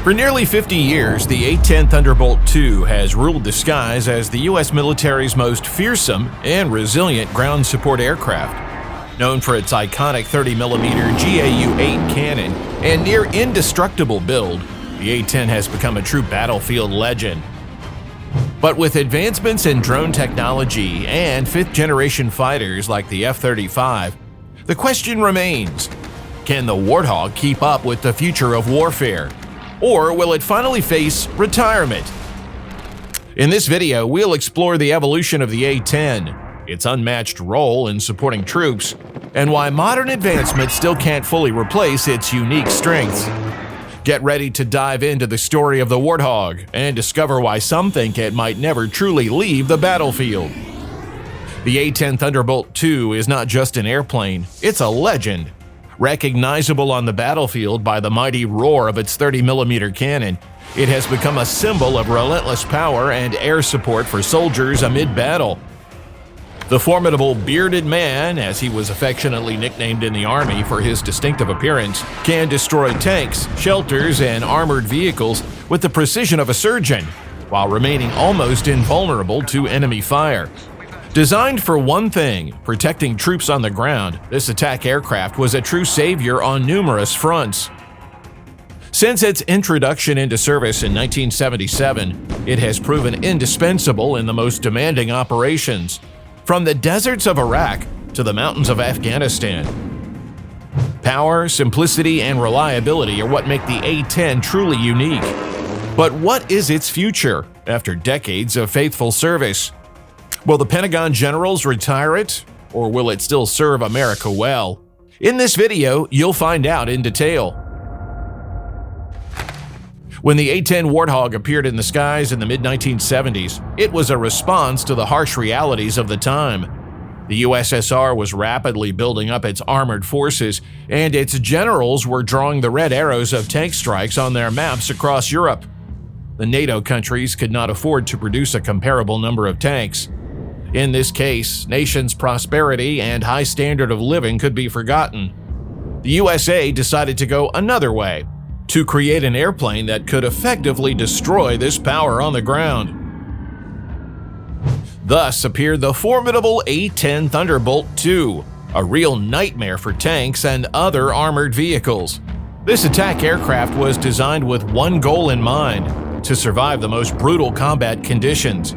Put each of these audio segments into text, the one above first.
For nearly 50 years, the A-10 Thunderbolt II has ruled the skies as the U.S. military's most fearsome and resilient ground support aircraft. Known for its iconic 30mm GAU-8 Cannon and near indestructible build, the A-10 has become a true battlefield legend. But with advancements in drone technology and fifth-generation fighters like the F-35, the question remains, can the Warthog keep up with the future of warfare? Or will it finally face retirement? In this video, we'll explore the evolution of the A-10, its unmatched role in supporting troops, and why modern advancements still can't fully replace its unique strengths. Get ready to dive into the story of the Warthog and discover why some think it might never truly leave the battlefield. The A-10 Thunderbolt II is not just an airplane, it's a legend. Recognizable on the battlefield by the mighty roar of its 30mm cannon, it has become a symbol of relentless power and air support for soldiers amid battle. The formidable bearded man, as he was affectionately nicknamed in the Army for his distinctive appearance, can destroy tanks, shelters, and armored vehicles with the precision of a surgeon, while remaining almost invulnerable to enemy fire. Designed for one thing, protecting troops on the ground, this attack aircraft was a true savior on numerous fronts. Since its introduction into service in 1977, it has proven indispensable in the most demanding operations, from the deserts of Iraq to the mountains of Afghanistan. Power, simplicity, and reliability are what make the A-10 truly unique. But what is its future after decades of faithful service? Will the Pentagon generals retire it, or will it still serve America well? In this video, you'll find out in detail. When the A-10 Warthog appeared in the skies in the mid-1970s, it was a response to the harsh realities of the time. The USSR was rapidly building up its armored forces, and its generals were drawing the red arrows of tank strikes on their maps across Europe. The NATO countries could not afford to produce a comparable number of tanks. In this case, nations' prosperity and high standard of living could be forgotten. The USA decided to go another way, to create an airplane that could effectively destroy this power on the ground. Thus appeared the formidable A-10 Thunderbolt II, a real nightmare for tanks and other armored vehicles. This attack aircraft was designed with one goal in mind: to survive the most brutal combat conditions.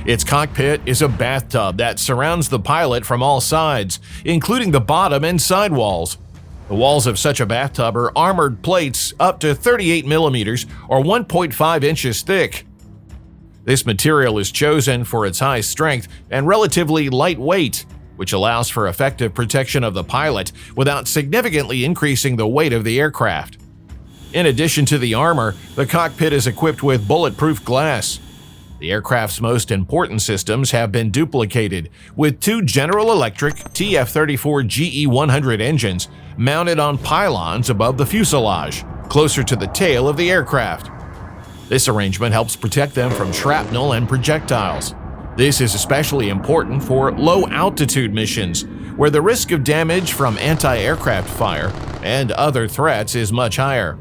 Its cockpit is a bathtub that surrounds the pilot from all sides, including the bottom and side walls. The walls of such a bathtub are armored plates up to 38mm or 1.5 inches thick. This material is chosen for its high strength and relatively light weight, which allows for effective protection of the pilot without significantly increasing the weight of the aircraft. In addition to the armor, the cockpit is equipped with bulletproof glass. The aircraft's most important systems have been duplicated, with two General Electric TF-34 GE100 engines mounted on pylons above the fuselage, closer to the tail of the aircraft. This arrangement helps protect them from shrapnel and projectiles. This is especially important for low-altitude missions, where the risk of damage from anti-aircraft fire and other threats is much higher.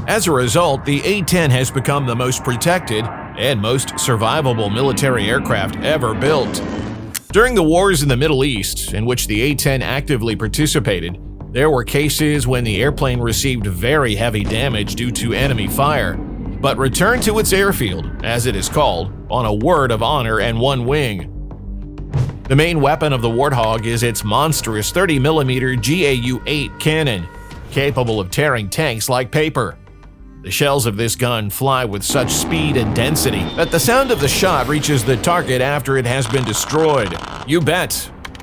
As a result, the A-10 has become the most protected and most survivable military aircraft ever built. During the wars in the Middle East, in which the A-10 actively participated, there were cases when the airplane received very heavy damage due to enemy fire, but returned to its airfield, as it is called, on a word of honor and one wing. The main weapon of the Warthog is its monstrous 30mm GAU-8 cannon, capable of tearing tanks like paper. The shells of this gun fly with such speed and density that the sound of the shot reaches the target after it has been destroyed. You bet!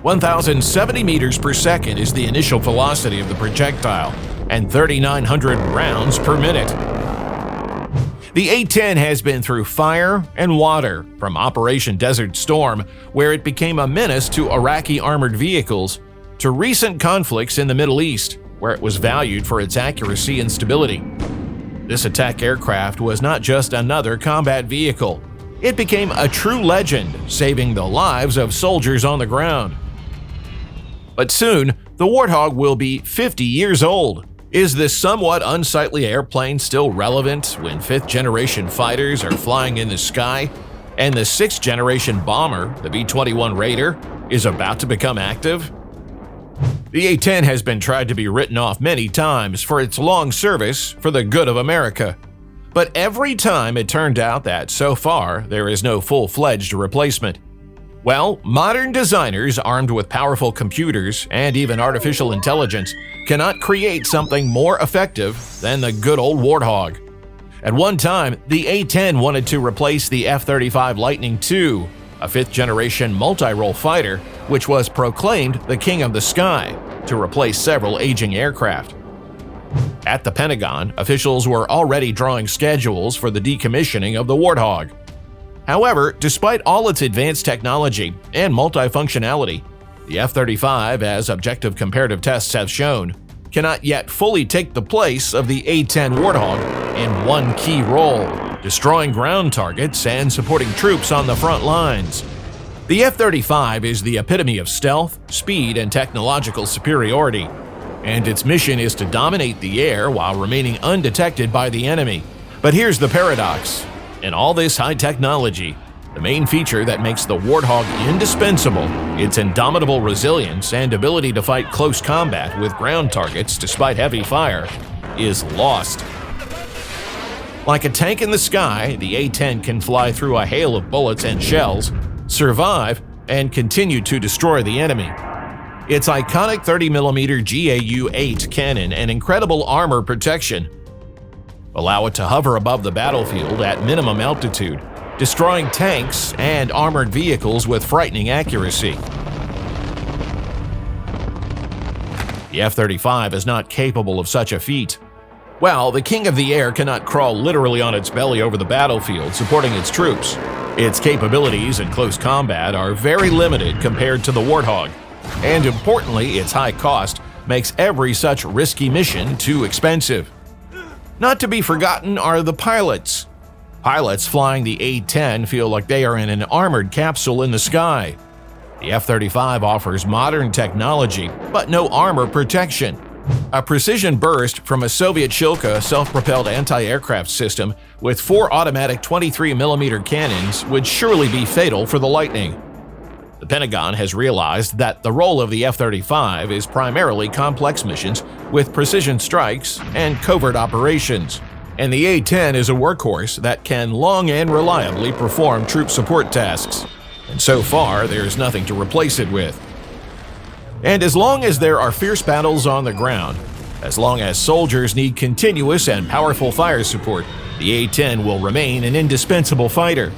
1,070 meters per second is the initial velocity of the projectile, and 3,900 rounds per minute. The A-10 has been through fire and water, from Operation Desert Storm, where it became a menace to Iraqi armored vehicles, to recent conflicts in the Middle East, where it was valued for its accuracy and stability. This attack aircraft was not just another combat vehicle. It became a true legend, saving the lives of soldiers on the ground. But soon, the Warthog will be 50 years old. Is this somewhat unsightly airplane still relevant when 5th-generation fighters are flying in the sky and the 6th-generation bomber, the B-21 Raider, is about to become active? The A-10 has been tried to be written off many times for its long service for the good of America. But every time it turned out that, so far, there is no full-fledged replacement. Well, modern designers armed with powerful computers and even artificial intelligence cannot create something more effective than the good old Warthog. At one time, the A-10 wanted to replace the F-35 Lightning II, a 5th-generation multi-role fighter which was proclaimed the king of the sky, to replace several aging aircraft. At the Pentagon, officials were already drawing schedules for the decommissioning of the Warthog. However, despite all its advanced technology and multifunctionality, the F-35, as objective comparative tests have shown, cannot yet fully take the place of the A-10 Warthog in one key role: destroying ground targets and supporting troops on the front lines. The F-35 is the epitome of stealth, speed, and technological superiority, and its mission is to dominate the air while remaining undetected by the enemy. But here's the paradox. In all this high technology, the main feature that makes the Warthog indispensable, its indomitable resilience and ability to fight close combat with ground targets despite heavy fire, is lost. Like a tank in the sky, the A-10 can fly through a hail of bullets and shells, survive, and continue to destroy the enemy. Its iconic 30mm GAU-8 Cannon and incredible armor protection allow it to hover above the battlefield at minimum altitude, destroying tanks and armored vehicles with frightening accuracy. The F-35 is not capable of such a feat. Well, the king of the air cannot crawl literally on its belly over the battlefield supporting its troops. Its capabilities in close combat are very limited compared to the Warthog, and importantly, its high cost makes every such risky mission too expensive. Not to be forgotten are the pilots. Pilots flying the A-10 feel like they are in an armored capsule in the sky. The F-35 offers modern technology, but no armor protection. A precision burst from a Soviet Shilka self-propelled anti-aircraft system with 4 automatic 23mm cannons would surely be fatal for the Lightning. The Pentagon has realized that the role of the F-35 is primarily complex missions with precision strikes and covert operations, and the A-10 is a workhorse that can long and reliably perform troop support tasks. And so far, there's nothing to replace it with. And as long as there are fierce battles on the ground, as long as soldiers need continuous and powerful fire support, the A-10 will remain an indispensable fighter.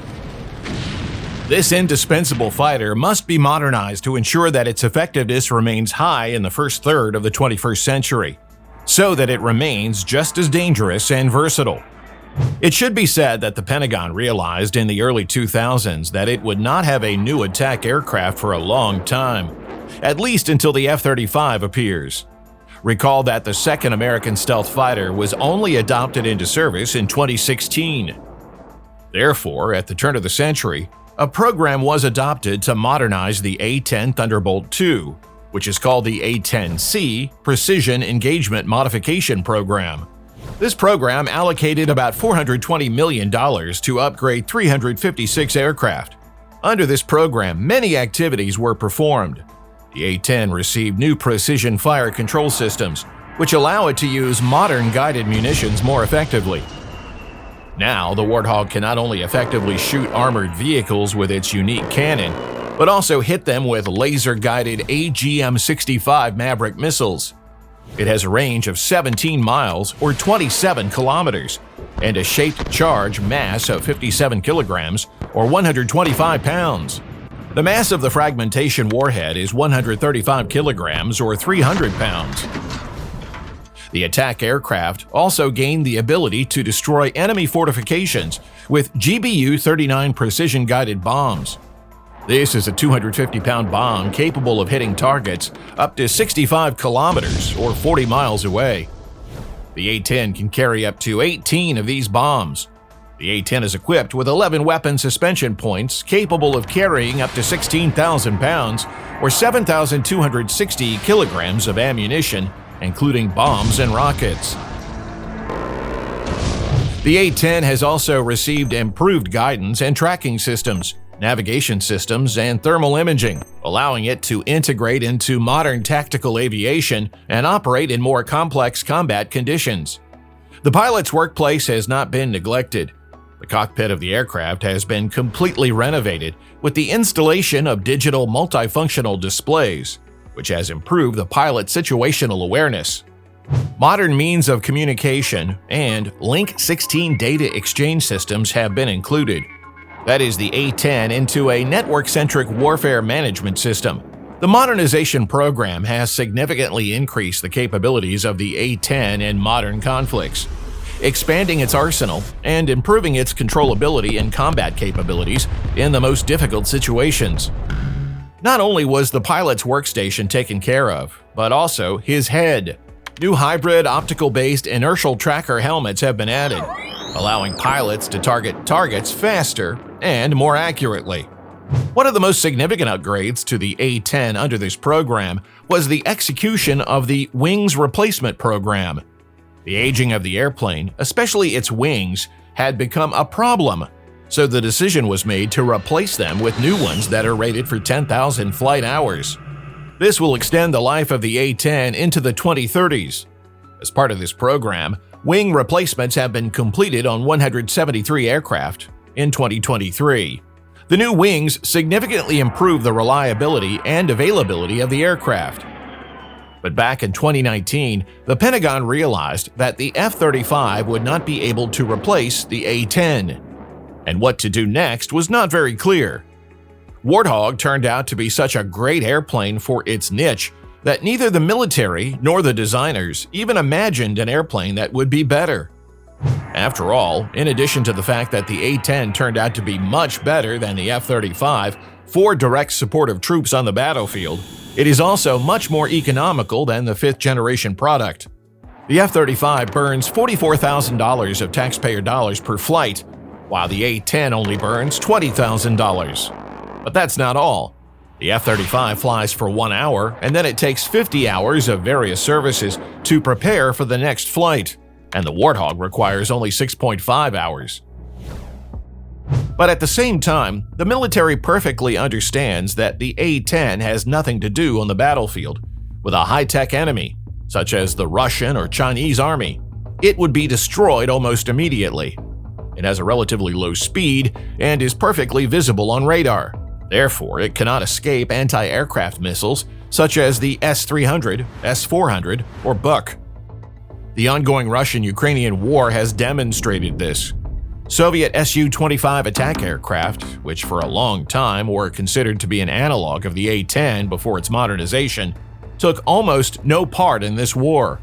This indispensable fighter must be modernized to ensure that its effectiveness remains high in the first third of the 21st century, so that it remains just as dangerous and versatile. It should be said that the Pentagon realized in the early 2000s that it would not have a new attack aircraft for a long time, at least until the F-35 appears. Recall that the second American stealth fighter was only adopted into service in 2016. Therefore, at the turn of the century, a program was adopted to modernize the A-10 Thunderbolt II, which is called the A-10C Precision Engagement Modification Program. This program allocated about $420 million to upgrade 356 aircraft. Under this program, many activities were performed. The A-10 received new precision fire control systems, which allow it to use modern guided munitions more effectively. Now, the Warthog can not only effectively shoot armored vehicles with its unique cannon, but also hit them with laser-guided AGM-65 Maverick missiles. It has a range of 17 miles or 27 kilometers, and a shaped charge mass of 57 kilograms or 125 pounds. The mass of the fragmentation warhead is 135 kilograms or 300 pounds. The attack aircraft also gained the ability to destroy enemy fortifications with GBU-39 precision-guided bombs. This is a 250-pound bomb capable of hitting targets up to 65 kilometers or 40 miles away. The A-10 can carry up to 18 of these bombs. The A-10 is equipped with 11 weapon suspension points capable of carrying up to 16,000 pounds or 7,260 kilograms of ammunition including bombs and rockets. The A-10 has also received improved guidance and tracking systems, navigation systems, and thermal imaging, allowing it to integrate into modern tactical aviation and operate in more complex combat conditions. The pilot's workplace has not been neglected. The cockpit of the aircraft has been completely renovated with the installation of digital multifunctional displays, which has improved the pilot's situational awareness. Modern means of communication and Link 16 data exchange systems have been included. That is the A-10 into a network-centric warfare management system. The modernization program has significantly increased the capabilities of the A-10 in modern conflicts, expanding its arsenal and improving its controllability and combat capabilities in the most difficult situations. Not only was the pilot's workstation taken care of, but also his head. New hybrid optical-based inertial tracker helmets have been added, allowing pilots to target targets faster and more accurately. One of the most significant upgrades to the A-10 under this program was the execution of the wings replacement program. The aging of the airplane, especially its wings, had become a problem, so the decision was made to replace them with new ones that are rated for 10,000 flight hours. This will extend the life of the A-10 into the 2030s. As part of this program, wing replacements have been completed on 173 aircraft in 2023. The new wings significantly improve the reliability and availability of the aircraft. But back in 2019, the Pentagon realized that the F-35 would not be able to replace the A-10. And what to do next was not very clear. Warthog turned out to be such a great airplane for its niche that neither the military nor the designers even imagined an airplane that would be better. After all, in addition to the fact that the A-10 turned out to be much better than the F-35 for direct support of troops on the battlefield, it is also much more economical than the fifth-generation product. The F-35 burns $44,000 of taxpayer dollars per flight, while the A-10 only burns $20,000. But that's not all. The F-35 flies for 1 hour, and then it takes 50 hours of various services to prepare for the next flight, and the Warthog requires only 6.5 hours. But at the same time, the military perfectly understands that the A-10 has nothing to do on the battlefield with a high-tech enemy, such as the Russian or Chinese army. It would be destroyed almost immediately. It has a relatively low speed and is perfectly visible on radar. Therefore, it cannot escape anti-aircraft missiles such as the S-300, S-400, or Buk. The ongoing Russian-Ukrainian war has demonstrated this. Soviet Su-25 attack aircraft, which for a long time were considered to be an analog of the A-10 before its modernization, took almost no part in this war.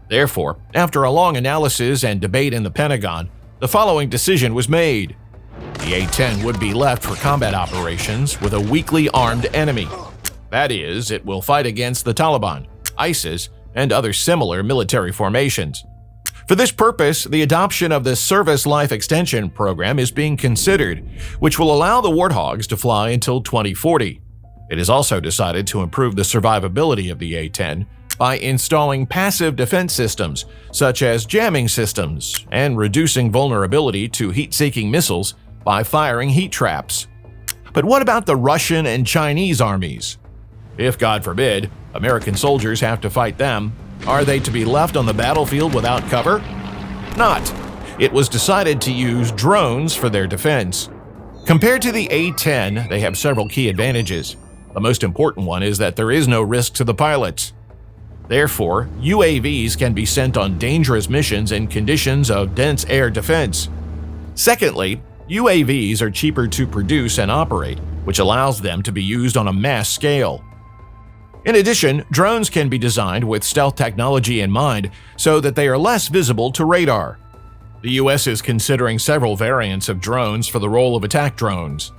Therefore, after a long analysis and debate in the Pentagon, the following decision was made. The A-10 would be left for combat operations with a weakly armed enemy. That is, it will fight against the Taliban, ISIS, and other similar military formations. For this purpose, the adoption of the Service Life Extension program is being considered, which will allow the Warthogs to fly until 2040. It is also decided to improve the survivability of the A-10 by installing passive defense systems, such as jamming systems, and reducing vulnerability to heat-seeking missiles by firing heat traps. But what about the Russian and Chinese armies? If, God forbid, American soldiers have to fight them, are they to be left on the battlefield without cover? Not. It was decided to use drones for their defense. Compared to the A-10, they have several key advantages. The most important one is that there is no risk to the pilots. Therefore, UAVs can be sent on dangerous missions in conditions of dense air defense. Secondly, UAVs are cheaper to produce and operate, which allows them to be used on a mass scale. In addition, drones can be designed with stealth technology in mind so that they are less visible to radar. The US is considering several variants of drones for the role of attack drones.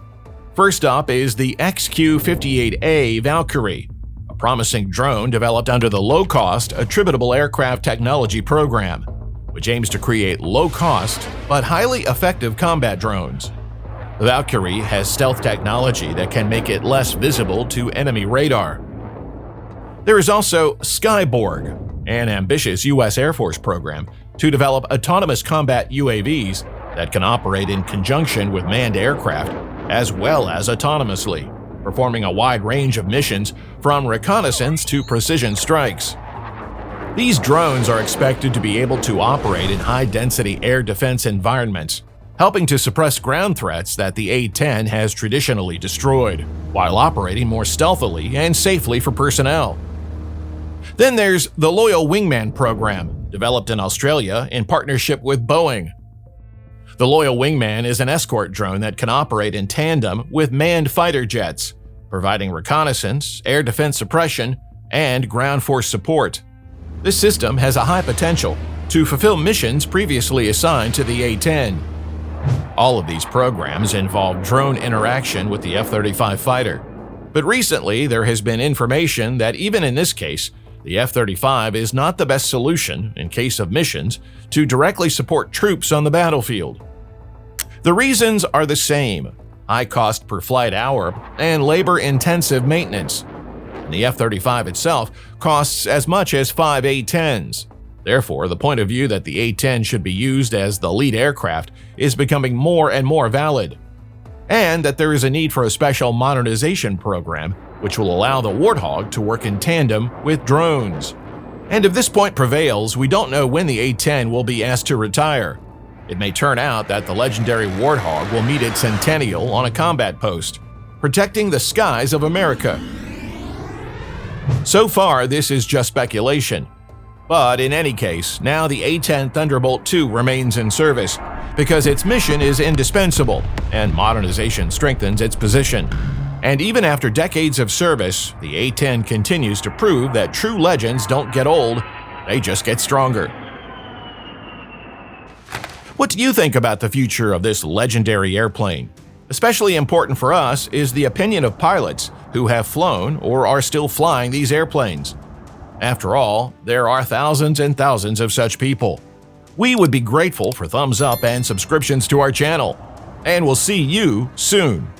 First up is the XQ-58A Valkyrie, a promising drone developed under the low-cost Attributable Aircraft Technology Program, which aims to create low-cost but highly effective combat drones. The Valkyrie has stealth technology that can make it less visible to enemy radar. There is also Skyborg, an ambitious U.S. Air Force program to develop autonomous combat UAVs that can operate in conjunction with manned aircraft as well as autonomously, performing a wide range of missions from reconnaissance to precision strikes. These drones are expected to be able to operate in high-density air defense environments, helping to suppress ground threats that the A-10 has traditionally destroyed, while operating more stealthily and safely for personnel. Then there's the Loyal Wingman program, developed in Australia in partnership with Boeing. The Loyal Wingman is an escort drone that can operate in tandem with manned fighter jets, providing reconnaissance, air defense suppression, and ground force support. This system has a high potential to fulfill missions previously assigned to the A-10. All of these programs involve drone interaction with the F-35 fighter, but recently there has been information that even in this case, the F-35 is not the best solution in case of missions to directly support troops on the battlefield. The reasons are the same: high cost per flight hour and labor-intensive maintenance. The F-35 itself costs as much as 5 A-10s. Therefore, the point of view that the A-10 should be used as the lead aircraft is becoming more and more valid, and that there is a need for a special modernization program which will allow the Warthog to work in tandem with drones. And if this point prevails, we don't know when the A-10 will be asked to retire. It may turn out that the legendary Warthog will meet its centennial on a combat post, protecting the skies of America. So far, this is just speculation. But in any case, now the A-10 Thunderbolt II remains in service because its mission is indispensable and modernization strengthens its position. And even after decades of service, the A-10 continues to prove that true legends don't get old, they just get stronger. What do you think about the future of this legendary airplane? Especially important for us is the opinion of pilots who have flown or are still flying these airplanes. After all, there are thousands and thousands of such people. We would be grateful for thumbs up and subscriptions to our channel, and we'll see you soon.